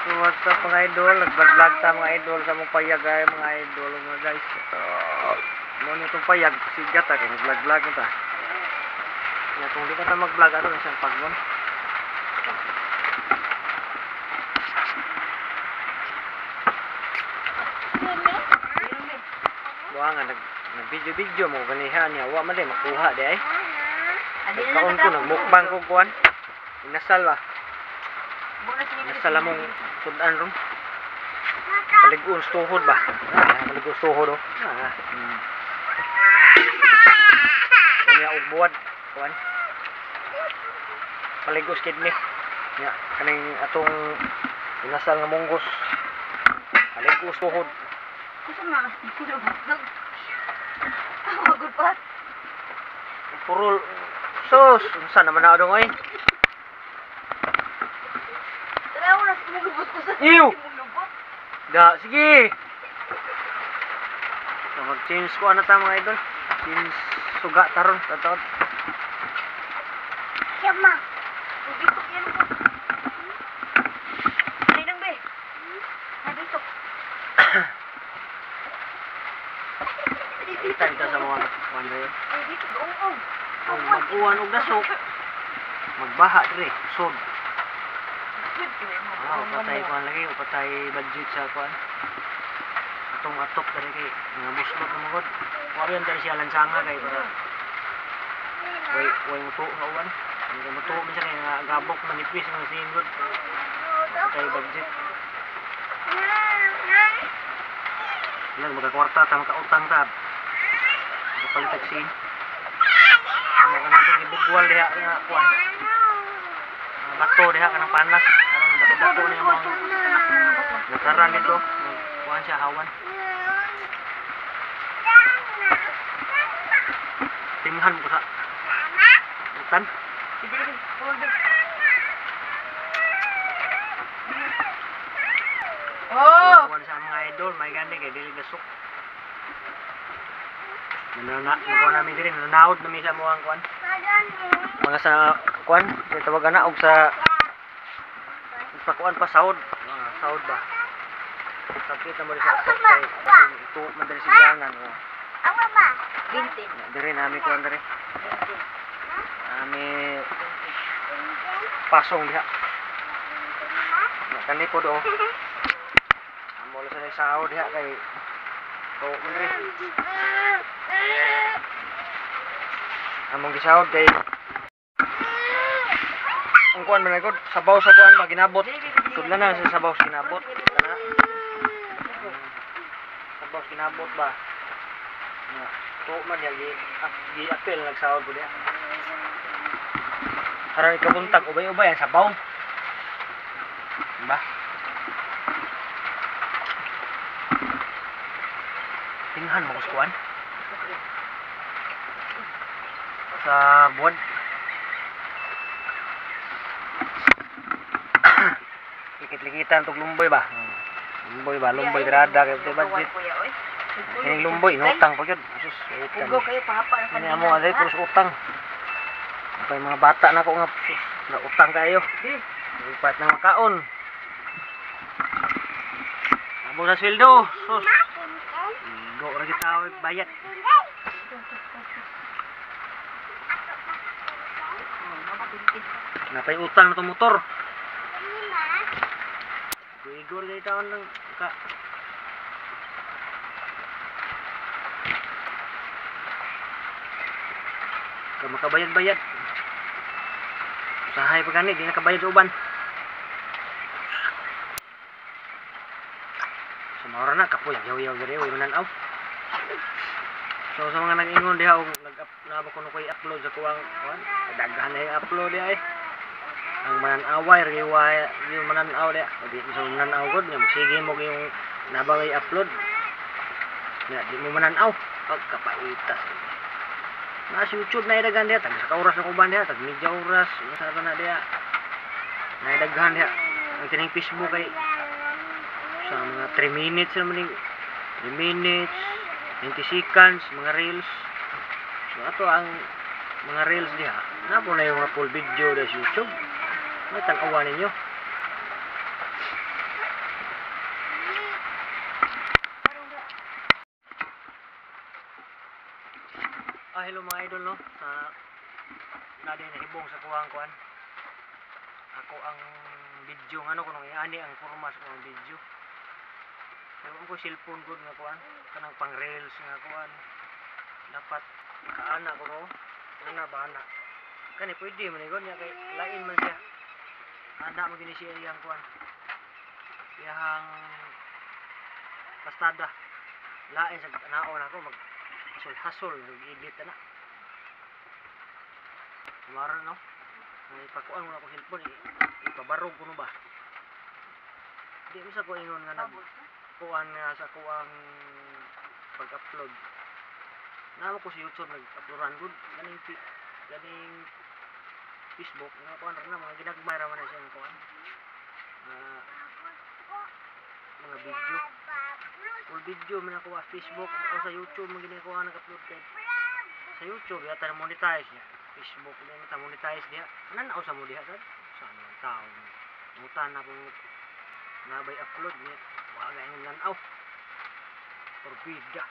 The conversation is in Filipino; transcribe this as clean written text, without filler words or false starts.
So what's up mga idol, nag-vlog ta mga idol sa mong payag ay mga idol mga guys. Mo ni tong payag sigat ta kay nag-vlog na ta. Ya kung di ka ta mag-vlog ato na siyang pagmon. Buha nga nag-video mo ganihan niya, wa man di makuha di ay. Nagkaon ko nagmukbang ko kuan. Inasal ba? Nasala mong sudan ron. Paligos tuhod ba? Paligos tuhod oh. Kanya og buwad kuan. Paligos kidney. Ya kaning atong inasal nga munggos. Paligos tuhod. Kusa na sino ba? Magod pa. Purul sus, unsa naman na adong ay? Ew! Da, sige! So, mag-change ko ano ta mga idol. Change suga taron. Tatot. Siyama! Tubig ko yan po. Ay nang be. Nabisok. Kita dito sa mga wanda yun. Ay dito. Uong. Kung mag-uwan og dasok, magbaha dire. Sod. Upatay kuan lagi, upatay budget sa kuan. Atong atop dari kay nga muslot na magod. Wa yan dahil siya lansanga kay para way muto nga uwan. Nga muto man siya kay nga gabok manipis nga singod. Upatay budget. Yan magkakwarta ta makautang ta. Kapalit taksin. Ano kanang gibugwal diha nga kuan. Bato diha kanang panas karon dako ni mo nataran nito kuan siya hawan tinghan ko sa utan Oh wala sa mga idol may gani kay dili gasok nanaw namin diri nanaod namin sa mga kuan mga sa kuan tawag ana og sa kuan pa sahod sahod ba sakit mo sa atok kay ito madali silangan awa ba 20 diri nami kuan diri nami pasong diha kani po do amo sa sahod diha kay to diri among gisahod kay ang kuan man gud sabaw sa kuan ba ginabot sudlan na sa sabaw ginabot kana sabaw ginabot ba to man ya gi apel nagsahod ko diha aron ikabuntag ubay-ubay ang sabaw ba tinghan mo kus kuan sa buwan likit-likitan tog lumboy ba lumboy grada kay budget kining lumboy inutang pa gyud sus utang ugo kayo papa ani amo alay puro utang pay mga bata na ko nga sus na utang kayo ipat na makaon amo sa sweldo sus go ra kita bayad napay utang na to motor igor gay taon lang ka makabayad-bayad usahay pa gani di nakabayad sa uban sumara na kapoy yaw-yaw gari way mananaw so sa mga nag-ingon diha og nag-up kuno koy upload sa kuwang kuan daghan na yung upload diha ang mananaway riwaya yung mananaw diha di mo sa mananaw gud nga sige mo yung nabangay upload nga di mo mananaw pagkapaitas na sa YouTube na idagan diha tag sa oras na uban diha tag medya oras sa na diha na idaghan diha ang kining Facebook kay sa mga 3 minutes naman 3 minutes 20 seconds mga reels so ato ang mga reels diha na po na yung mga full video sa YouTube may tanawa ninyo hello mga idol no. Sa nadin nahibong sa kuwang kuan. Ako ang video ngano kuno ani ang forma sa kuwang video. Pero ako cellphone gud nga kuan, kanang pang reels nga kuan. Dapat kaana ko no. Ana bana. Kani pwede man igon niya kay lain man siya. Ana mo gini siya iyang kuan. Iyang pastada. Lain sa naon ako mag hasol-hasol nag-edit na. Kumara no. Ang ipakuan mo na ko cellphone ipabarog ko no ba. Di mo sa ko ingon nga nag kuan nga sa kuang pag-upload. Namo ko sa YouTube nag-uploadan gud ganing Facebook nga kuan ra na mga ginagmay ra man na siya nga kuan. Mga video. Full video man ako sa Facebook o sa YouTube mo ginikuha nag-upload kay. Sa YouTube yata na monetize niya. Facebook na mata monetize diha. Anan ako sa mo diha sad? Saan man tao. Mutan na kung nabay upload niya. Wa ga ingon lan aw. Forbida.